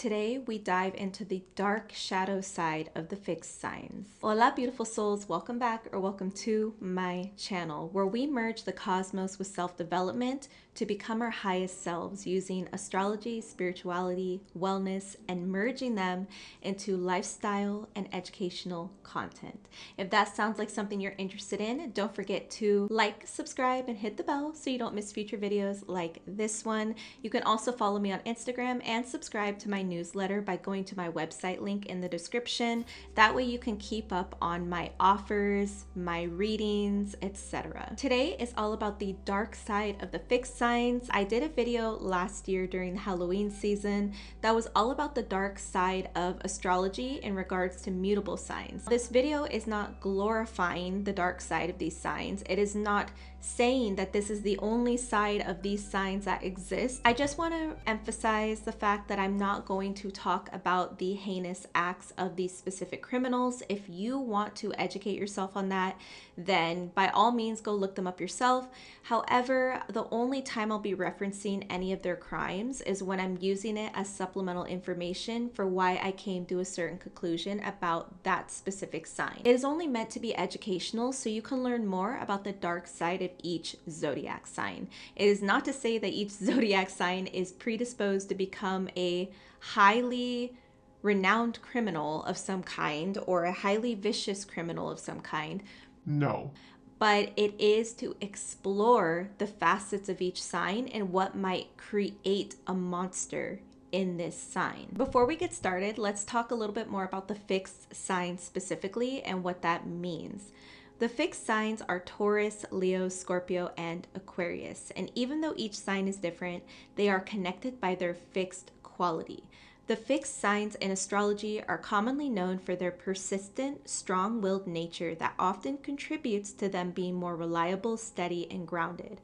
Today, we dive into the dark shadow side of the fixed signs. Hola, beautiful souls. Welcome back or welcome to my channel, where we merge the cosmos with self-development to become our highest selves using astrology, spirituality, wellness, and merging them into lifestyle and educational content. If that sounds like something you're interested in, don't forget to like, subscribe, and hit the bell so you don't miss future videos like this one. You can also follow me on Instagram and subscribe to my newsletter by going to my website link in the description. That way you can keep up on my offers, my readings, etc. Today is all about the dark side of the fixed signs. I did a video last year during the Halloween season that was all about the dark side of astrology in regards to mutable signs. This video is not glorifying the dark side of these signs. It is not saying that this is the only side of these signs that exist. I just want to emphasize the fact that I'm not going to talk about the heinous acts of these specific criminals. If you want to educate yourself on that, then by all means go look them up yourself. However, the only time I'll be referencing any of their crimes is when I'm using it as supplemental information for why I came to a certain conclusion about that specific sign. It is only meant to be educational so you can learn more about the dark side of each zodiac sign. It is not to say that each zodiac sign is predisposed to become a highly renowned criminal of some kind or a highly vicious criminal of some kind. No. But it is to explore the facets of each sign and what might create a monster in this sign. Before we get started, let's talk a little bit more about the fixed signs specifically and what that means. The fixed signs are Taurus, Leo, Scorpio, and Aquarius. And even though each sign is different, they are connected by their fixed quality. The fixed signs in astrology are commonly known for their persistent, strong-willed nature that often contributes to them being more reliable, steady, and grounded.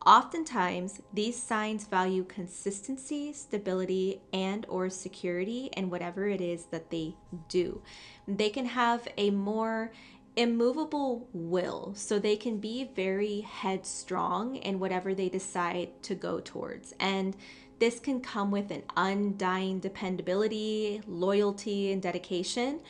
Oftentimes, these signs value consistency, stability, and/or security in whatever it is that they do. They can have a more immovable will, so they can be very headstrong in whatever they decide to go towards. And this can come with an undying dependability, loyalty, and dedication,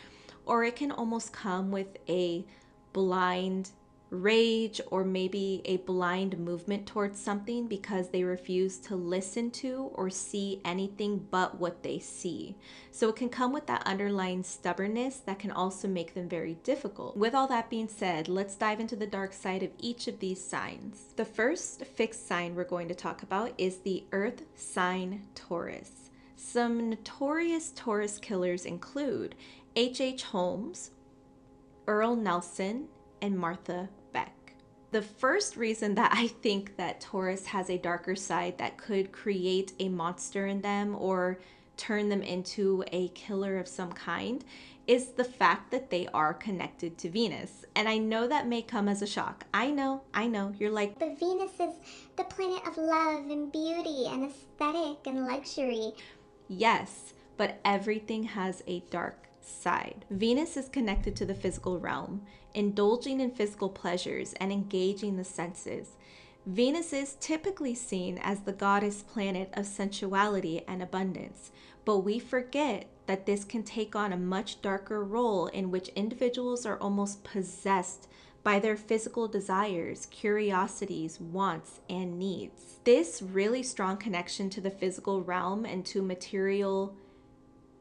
or it can almost come with a blind rage or maybe a blind movement towards something because they refuse to listen to or see anything but what they see. So it can come with that underlying stubbornness that can also make them very difficult. With all that being said, let's dive into the dark side of each of these signs. The first fixed sign we're going to talk about is the earth sign Taurus. Some notorious Taurus killers include H.H. Holmes, Earl Nelson, and Martha Beck. The first reason that I think that Taurus has a darker side that could create a monster in them or turn them into a killer of some kind is the fact that they are connected to Venus. And I know that may come as a shock. I know, you're like, but Venus is the planet of love and beauty and aesthetic and luxury. Yes, but everything has a dark side. Venus is connected to the physical realm, indulging in physical pleasures and engaging the senses. Venus is typically seen as the goddess planet of sensuality and abundance, but we forget that this can take on a much darker role in which individuals are almost possessed by their physical desires, curiosities, wants, and needs. This really strong connection to the physical realm and to material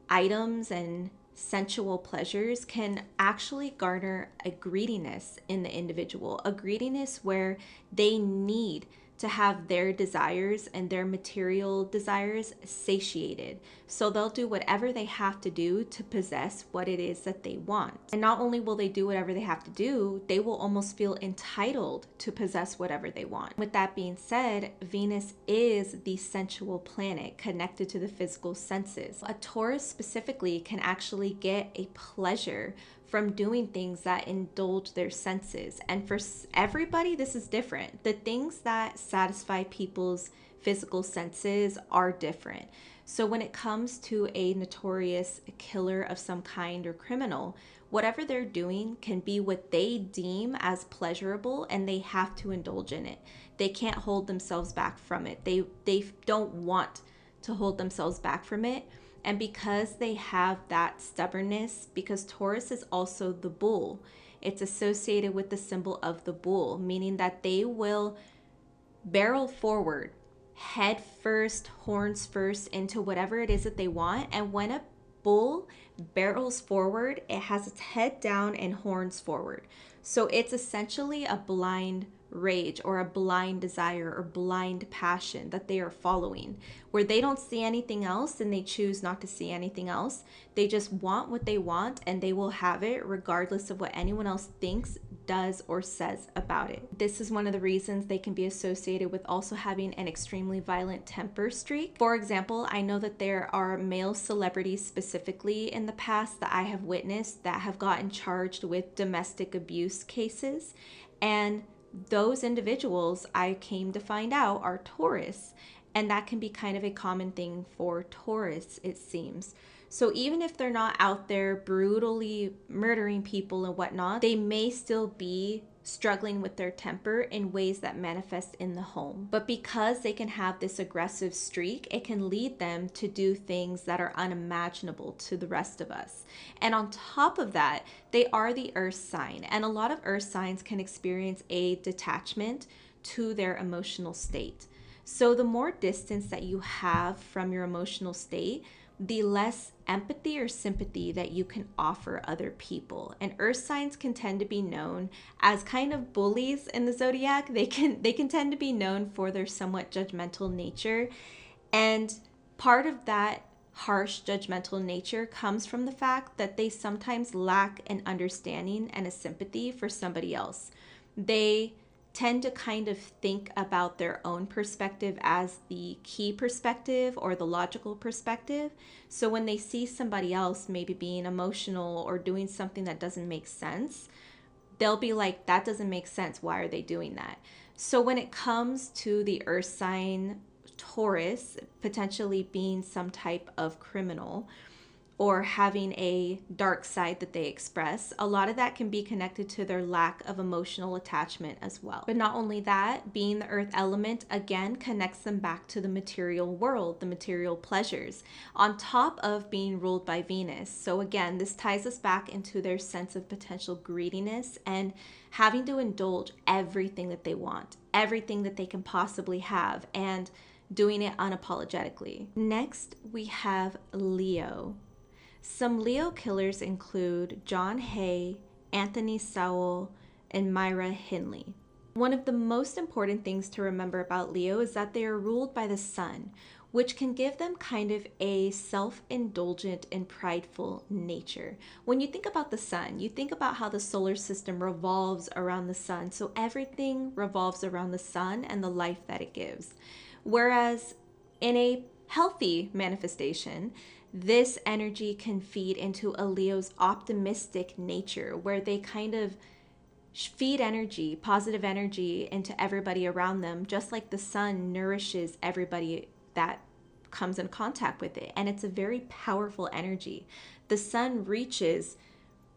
items and sensual pleasures can actually garner a greediness in the individual, a greediness where they need to have their desires and their material desires satiated. So they'll do whatever they have to do to possess what it is that they want. And not only will they do whatever they have to do, they will almost feel entitled to possess whatever they want. With that being said, Venus is the sensual planet connected to the physical senses. A Taurus specifically can actually get a pleasure from doing things that indulge their senses. And for everybody, this is different. The things that satisfy people's physical senses are different. So when it comes to a notorious killer of some kind or criminal, whatever they're doing can be what they deem as pleasurable, and they have to indulge in it. They can't hold themselves back from it. They don't want to hold themselves back from it. And because they have that stubbornness, because Taurus is also the bull, it's associated with the symbol of the bull, meaning that they will barrel forward, head first, horns first, into whatever it is that they want. And when a bull barrels forward, it has its head down and horns forward. So it's essentially a blind rage or a blind desire or blind passion that they are following, where they don't see anything else and they choose not to see anything else. They just want what they want and they will have it regardless of what anyone else thinks, does, or says about it. This is one of the reasons they can be associated with also having an extremely violent temper streak. For example, I know that there are male celebrities specifically in the past that I have witnessed that have gotten charged with domestic abuse cases, and those individuals, I came to find out, are Taurus, and that can be kind of a common thing for Taurus, it seems. So even if they're not out there brutally murdering people and whatnot, they may still be struggling with their temper in ways that manifest in the home. But because they can have this aggressive streak, it can lead them to do things that are unimaginable to the rest of us. And on top of that, they are the earth sign, and a lot of earth signs can experience a detachment to their emotional state. So the more distance that you have from your emotional state, the less empathy or sympathy that you can offer other people. And earth signs can tend to be known as kind of bullies in the zodiac. They can tend to be known for their somewhat judgmental nature. And part of that harsh judgmental nature comes from the fact that they sometimes lack an understanding and a sympathy for somebody else. They tend to kind of think about their own perspective as the key perspective or the logical perspective. So when they see somebody else maybe being emotional or doing something that doesn't make sense, they'll be like, that doesn't make sense. Why are they doing that? So when it comes to the earth sign Taurus potentially being some type of criminal or having a dark side that they express, a lot of that can be connected to their lack of emotional attachment as well. But not only that, being the earth element again connects them back to the material world, the material pleasures, on top of being ruled by Venus. So again, this ties us back into their sense of potential greediness and having to indulge everything that they want, everything that they can possibly have, and doing it unapologetically. Next, we have Leo. Some Leo killers include John Hay, Anthony Sowell, and Myra Hindley. One of the most important things to remember about Leo is that they are ruled by the sun, which can give them kind of a self-indulgent and prideful nature. When you think about the sun, you think about how the solar system revolves around the sun. So everything revolves around the sun and the life that it gives. Whereas in a healthy manifestation, this energy can feed into a Leo's optimistic nature, where they kind of feed energy, positive energy, into everybody around them, just like the sun nourishes everybody that comes in contact with it. And it's a very powerful energy. The sun reaches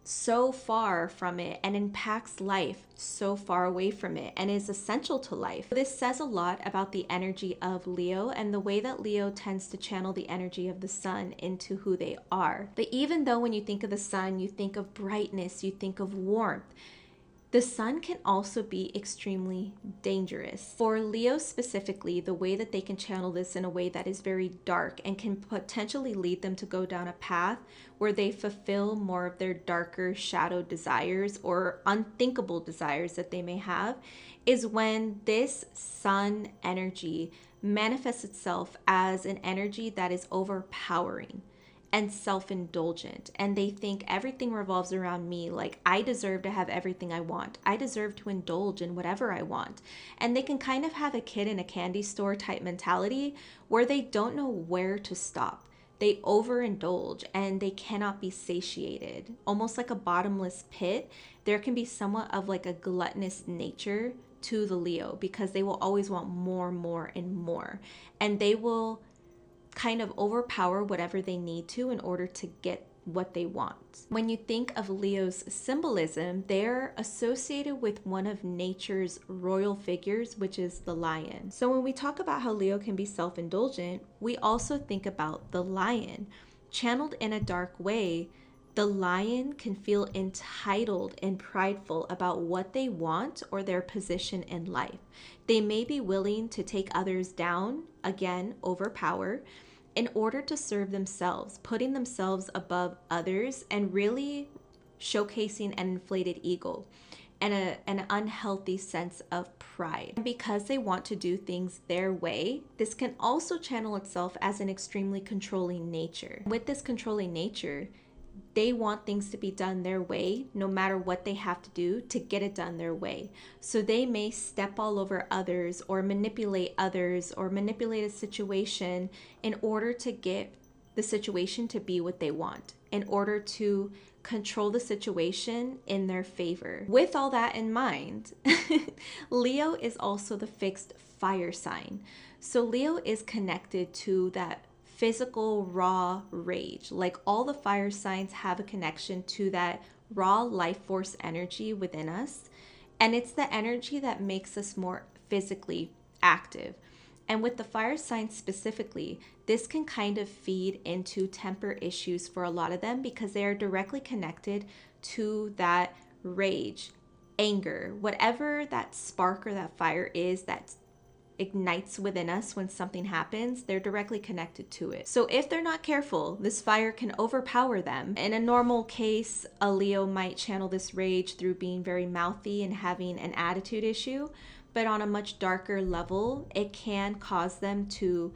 so far from it and impacts life so far away from it and is essential to life. This says a lot about the energy of Leo and the way that Leo tends to channel the energy of the sun into who they are. But even though when you think of the sun, you think of brightness, you think of warmth, the sun can also be extremely dangerous. For Leo specifically, the way that they can channel this in a way that is very dark and can potentially lead them to go down a path where they fulfill more of their darker shadow desires or unthinkable desires that they may have, is when this sun energy manifests itself as an energy that is overpowering and self-indulgent, and they think everything revolves around me. Like, I deserve to have everything I want. I deserve to indulge in whatever I want. And they can kind of have a kid in a candy store type mentality where they don't know where to stop. They overindulge and they cannot be satiated. Almost like a bottomless pit, there can be somewhat of like a gluttonous nature to the Leo, because they will always want more, more, and more. And they will kind of overpower whatever they need to in order to get what they want. When you think of Leo's symbolism, they're associated with one of nature's royal figures, which is the lion. So when we talk about how Leo can be self-indulgent, we also think about the lion. Channeled in a dark way, the lion can feel entitled and prideful about what they want or their position in life. They may be willing to take others down, again, overpower, in order to serve themselves, putting themselves above others and really showcasing an inflated ego and an unhealthy sense of pride. And because they want to do things their way, this can also channel itself as an extremely controlling nature. With this controlling nature, they want things to be done their way, no matter what they have to do to get it done their way. So they may step all over others or manipulate a situation in order to get the situation to be what they want, in order to control the situation in their favor. With all that in mind, Leo is also the fixed fire sign. So Leo is connected to that physical raw rage. Like all the fire signs have a connection to that raw life force energy within us, and it's the energy that makes us more physically active. And with the fire signs specifically, this can kind of feed into temper issues for a lot of them because they are directly connected to that rage, anger, whatever that spark or that fire is that ignites within us when something happens. They're directly connected to it. So if they're not careful, this fire can overpower them. In a normal case, a Leo might channel this rage through being very mouthy and having an attitude issue, but on a much darker level, it can cause them to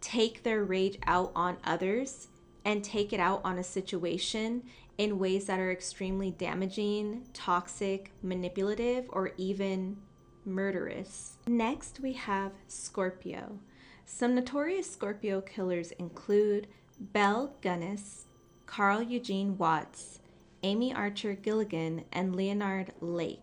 take their rage out on others and take it out on a situation in ways that are extremely damaging, toxic, manipulative, or even murderous. Next, we have Scorpio. Some notorious Scorpio killers include Belle Gunness, Carl Eugene Watts, Amy Archer Gilligan, and Leonard Lake.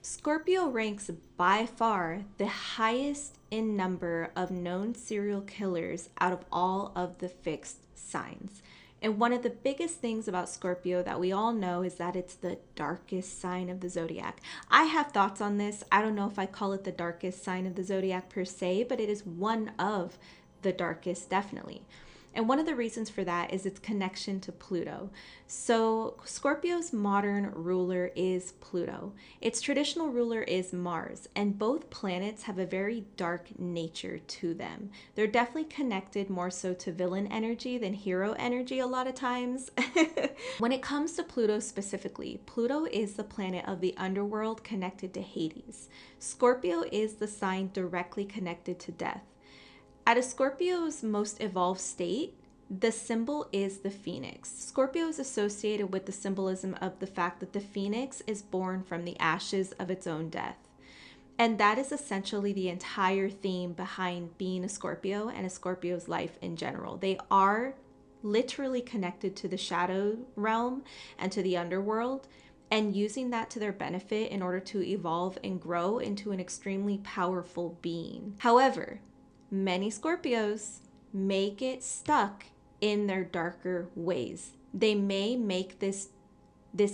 Scorpio ranks by far the highest in number of known serial killers out of all of the fixed signs. And one of the biggest things about Scorpio that we all know is that it's the darkest sign of the zodiac. I have thoughts on this. I don't know if I call it the darkest sign of the zodiac per se, but it is one of the darkest, definitely. And one of the reasons for that is its connection to Pluto. So Scorpio's modern ruler is Pluto. Its traditional ruler is Mars, and both planets have a very dark nature to them. They're definitely connected more so to villain energy than hero energy a lot of times. When it comes to Pluto specifically, Pluto is the planet of the underworld connected to Hades. Scorpio is the sign directly connected to death. At a Scorpio's most evolved state, the symbol is the phoenix. Scorpio is associated with the symbolism of the fact that the phoenix is born from the ashes of its own death. And that is essentially the entire theme behind being a Scorpio and a Scorpio's life in general. They are literally connected to the shadow realm and to the underworld, and using that to their benefit in order to evolve and grow into an extremely powerful being. However, many Scorpios may get stuck in their darker ways. They may make this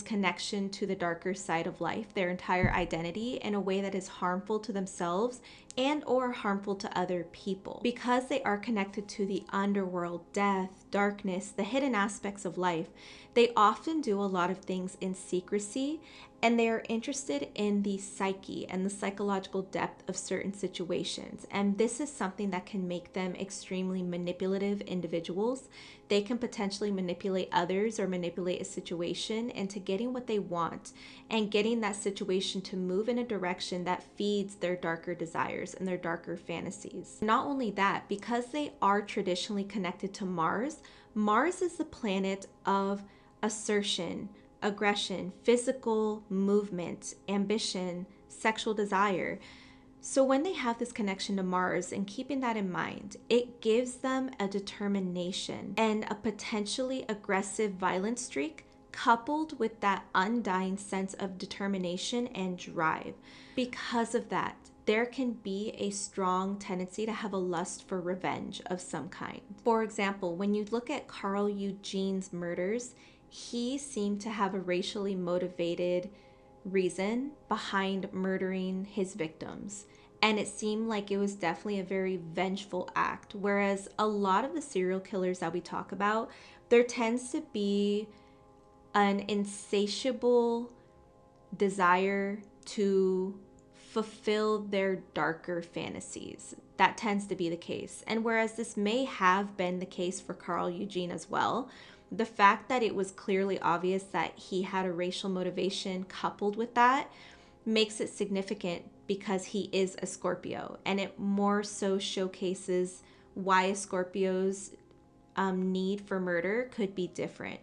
connection to the darker side of life their entire identity in a way that is harmful to themselves and or harmful to other people. Because they are connected to the underworld, death, darkness, the hidden aspects of life, they often do a lot of things in secrecy, and they are interested in the psyche and the psychological depth of certain situations. And this is something that can make them extremely manipulative individuals. They can potentially manipulate others or manipulate a situation into getting what they want and getting that situation to move in a direction that feeds their darker desires and their darker fantasies. Not only that, because they are traditionally connected to Mars, Mars is the planet of assertion, aggression, physical movement, ambition, sexual desire. So when they have this connection to Mars and keeping that in mind, it gives them a determination and a potentially aggressive violent streak coupled with that undying sense of determination and drive. Because of that, there can be a strong tendency to have a lust for revenge of some kind. For example, when you look at Carl Eugene's murders, he seemed to have a racially motivated reason behind murdering his victims. and it seemed like it was definitely a very vengeful act. Whereas a lot of the serial killers that we talk about, there tends to be an insatiable desire to fulfill their darker fantasies. That tends to be the case. And whereas this may have been the case for Carl Eugene as well, the fact that it was clearly obvious that he had a racial motivation coupled with that makes it significant because he is a Scorpio, and it more so showcases why a Scorpio's need for murder could be different.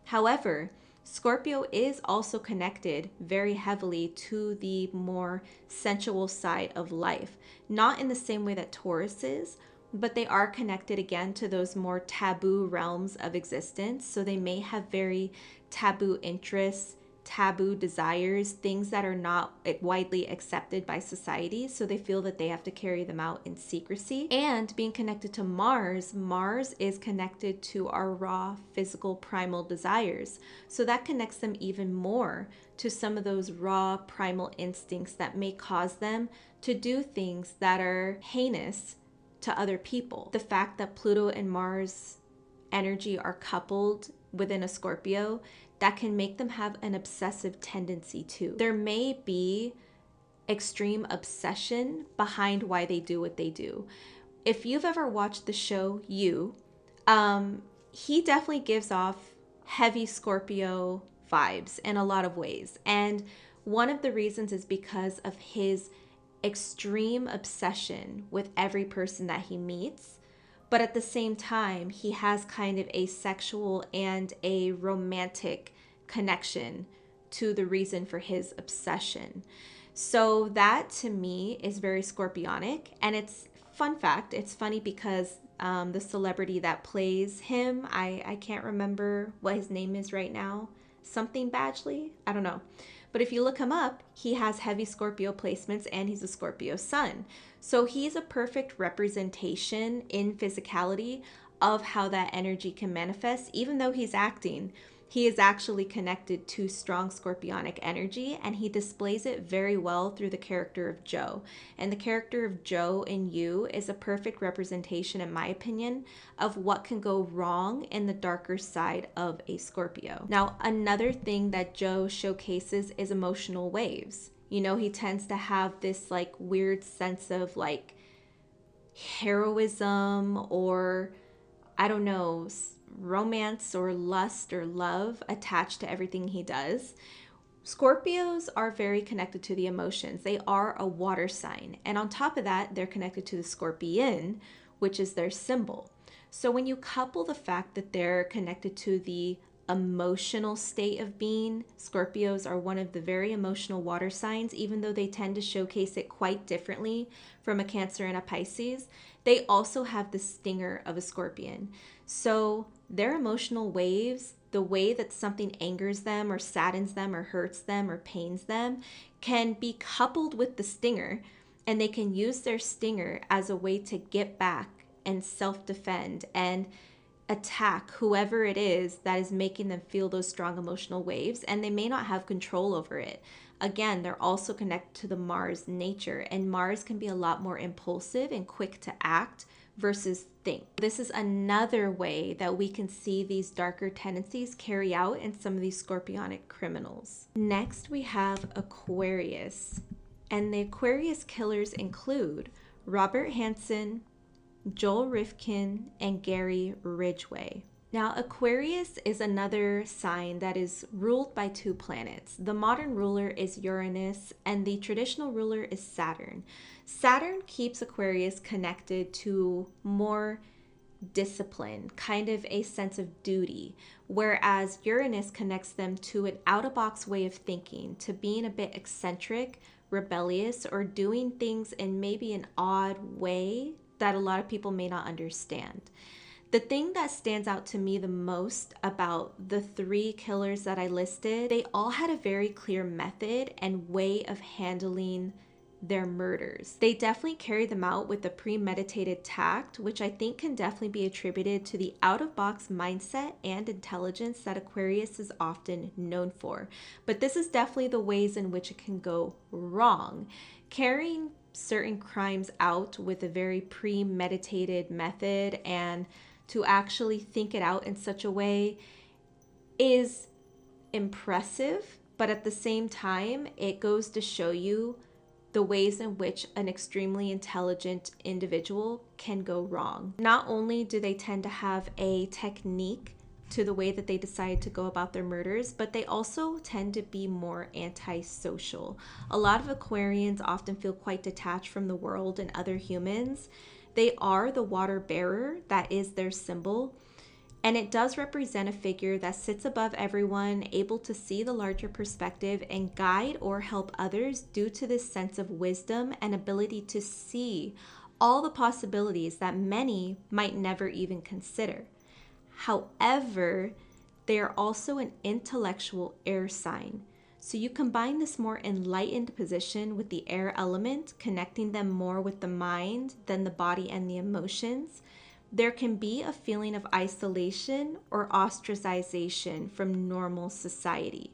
However, Scorpio is also connected very heavily to the more sensual side of life. Not in the same way that Taurus is, but they are connected again to those more taboo realms of existence. So they may have very taboo interests, taboo desires, things that are not widely accepted by society. So they feel that they have to carry them out in secrecy. And being connected to Mars, Mars is connected to our raw physical primal desires. So that connects them even more to some of those raw primal instincts that may cause them to do things that are heinous to other people. The fact that Pluto and Mars energy are coupled within a Scorpio, that can make them have an obsessive tendency too. There may be extreme obsession behind why they do what they do. If you've ever watched the show You, he definitely gives off heavy Scorpio vibes in a lot of ways. And one of the reasons is because of his extreme obsession with every person that he meets. But at the same time, he has kind of a sexual and a romantic connection to the reason for his obsession. So that to me is very Scorpionic. And it's fun fact, it's funny because the celebrity that plays him, I can't remember what his name is right now. Something Badgley? I don't know. But if you look him up, he has heavy Scorpio placements and he's a Scorpio sun. So he's a perfect representation in physicality of how that energy can manifest. Even though he's acting, he is actually connected to strong Scorpionic energy, and he displays it very well through the character of Joe. And the character of Joe in You is a perfect representation, in my opinion, of what can go wrong in the darker side of a Scorpio. Now, another thing that Joe showcases is emotional waves. You know, he tends to have this like weird sense of like heroism, or I don't know, romance or lust or love attached to everything he does. Scorpios are very connected to the emotions. They are a water sign. And on top of that, they're connected to the scorpion, which is their symbol. So when you couple the fact that they're connected to the emotional state of being, Scorpios are one of the very emotional water signs, even though they tend to showcase it quite differently from a Cancer and a Pisces. They also have the stinger of a Scorpion. So their emotional waves, the way that something angers them or saddens them or hurts them or pains them, can be coupled with the stinger, and they can use their stinger as a way to get back and self-defend and attack whoever it is that is making them feel those strong emotional waves, and they may not have control over it. Again, they're also connected to the Mars nature, and Mars can be a lot more impulsive and quick to act versus think. This is another way that we can see these darker tendencies carry out in some of these Scorpionic criminals. Next, we have Aquarius, and the Aquarius killers include Robert Hansen, Joel Rifkin, and Gary Ridgway. Now, Aquarius is another sign that is ruled by two planets. The modern ruler is Uranus, and the traditional ruler is Saturn. Saturn keeps Aquarius connected to more discipline, kind of a sense of duty, whereas Uranus connects them to an out-of-box way of thinking, to being a bit eccentric, rebellious, or doing things in maybe an odd way that a lot of people may not understand. The thing that stands out to me the most about the three killers that I listed, they all had a very clear method and way of handling their murders. They definitely carried them out with a premeditated tact, which I think can definitely be attributed to the out-of-box mindset and intelligence that Aquarius is often known for. But this is definitely the ways in which it can go wrong. Carrying certain crimes out with a very premeditated method and to actually think it out in such a way is impressive, but at the same time, it goes to show you the ways in which an extremely intelligent individual can go wrong. Not only do they tend to have a technique to the way that they decide to go about their murders, but they also tend to be more antisocial. A lot of Aquarians often feel quite detached from the world and other humans. They are the water bearer, that is their symbol. And it does represent a figure that sits above everyone, able to see the larger perspective and guide or help others due to this sense of wisdom and ability to see all the possibilities that many might never even consider. However, they are also an intellectual air sign. So you combine this more enlightened position with the air element, connecting them more with the mind than the body and the emotions. There can be a feeling of isolation or ostracization from normal society.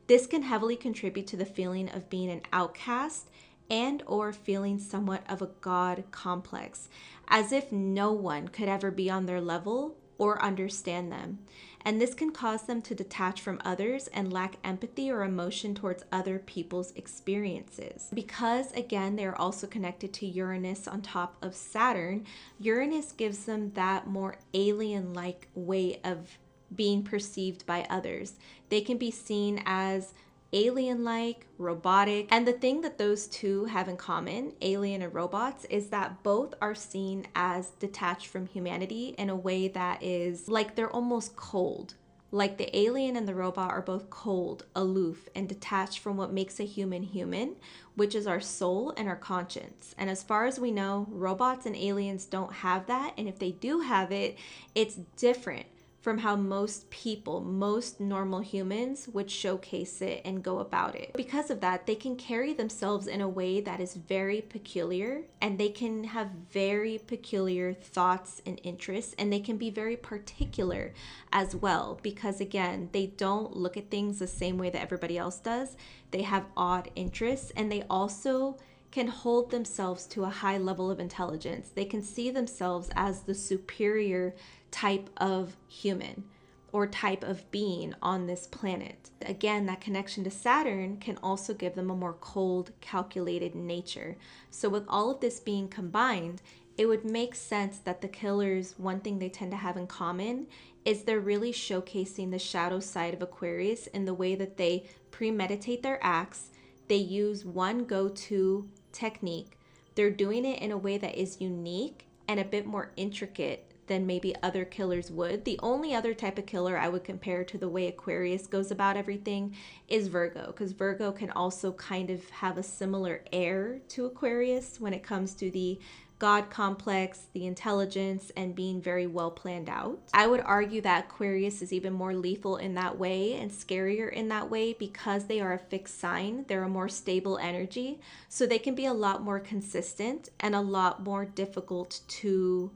This can heavily contribute to the feeling of being an outcast and or feeling somewhat of a god complex, as if no one could ever be on their level or understand them. And this can cause them to detach from others and lack empathy or emotion towards other people's experiences. Because again, they're also connected to Uranus on top of Saturn, Uranus gives them that more alien-like way of being perceived by others. They can be seen as alien-like, robotic. And the thing that those two have in common, alien and robots, is that both are seen as detached from humanity in a way that is like they're almost cold. Like the alien and the robot are both cold, aloof, and detached from what makes a human human, which is our soul and our conscience. And as far as we know, robots and aliens don't have that. And if they do have it, it's different from how most people, most normal humans would showcase it and go about it. Because of that, they can carry themselves in a way that is very peculiar, and they can have very peculiar thoughts and interests, and they can be very particular as well, because again, they don't look at things the same way that everybody else does. They have odd interests, and they also can hold themselves to a high level of intelligence. They can see themselves as the superior type of human or type of being on this planet. Again, that connection to Saturn can also give them a more cold, calculated nature. So with all of this being combined, it would make sense that the killers, one thing they tend to have in common is they're really showcasing the shadow side of Aquarius in the way that they premeditate their acts. They use one go-to technique. They're doing it in a way that is unique and a bit more intricate than maybe other killers would. The only other type of killer I would compare to the way Aquarius goes about everything is Virgo, because Virgo can also kind of have a similar air to Aquarius when it comes to the God complex, the intelligence, and being very well planned out. I would argue that Aquarius is even more lethal in that way and scarier in that way because they are a fixed sign. They're a more stable energy, so they can be a lot more consistent and a lot more difficult to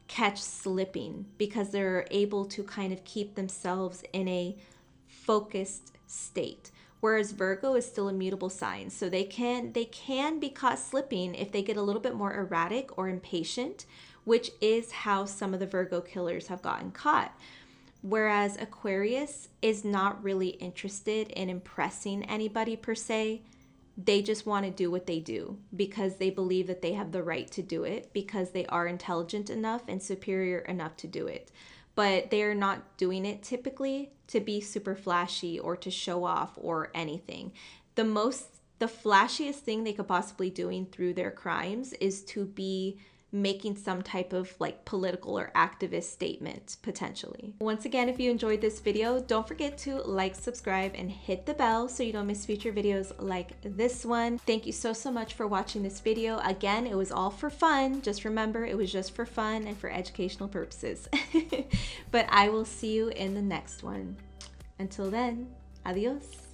catch slipping because they're able to kind of keep themselves in a focused state. Whereas Virgo is still a mutable sign, so they can be caught slipping if they get a little bit more erratic or impatient, which is how some of the Virgo killers have gotten caught. Whereas Aquarius is not really interested in impressing anybody per se. They just want to do what they do because they believe that they have the right to do it because they are intelligent enough and superior enough to do it. But they're not doing it typically to be super flashy or to show off or anything. The flashiest thing they could possibly doing through their crimes is to be making some type of like political or activist statement potentially. Once again, if you enjoyed this video, don't forget to like, subscribe, and hit the bell so you don't miss future videos like this one. Thank you so much for watching this video. Again, it was all for fun. Just remember, it was just for fun and for educational purposes. But I will see you in the next one. Until then, adios.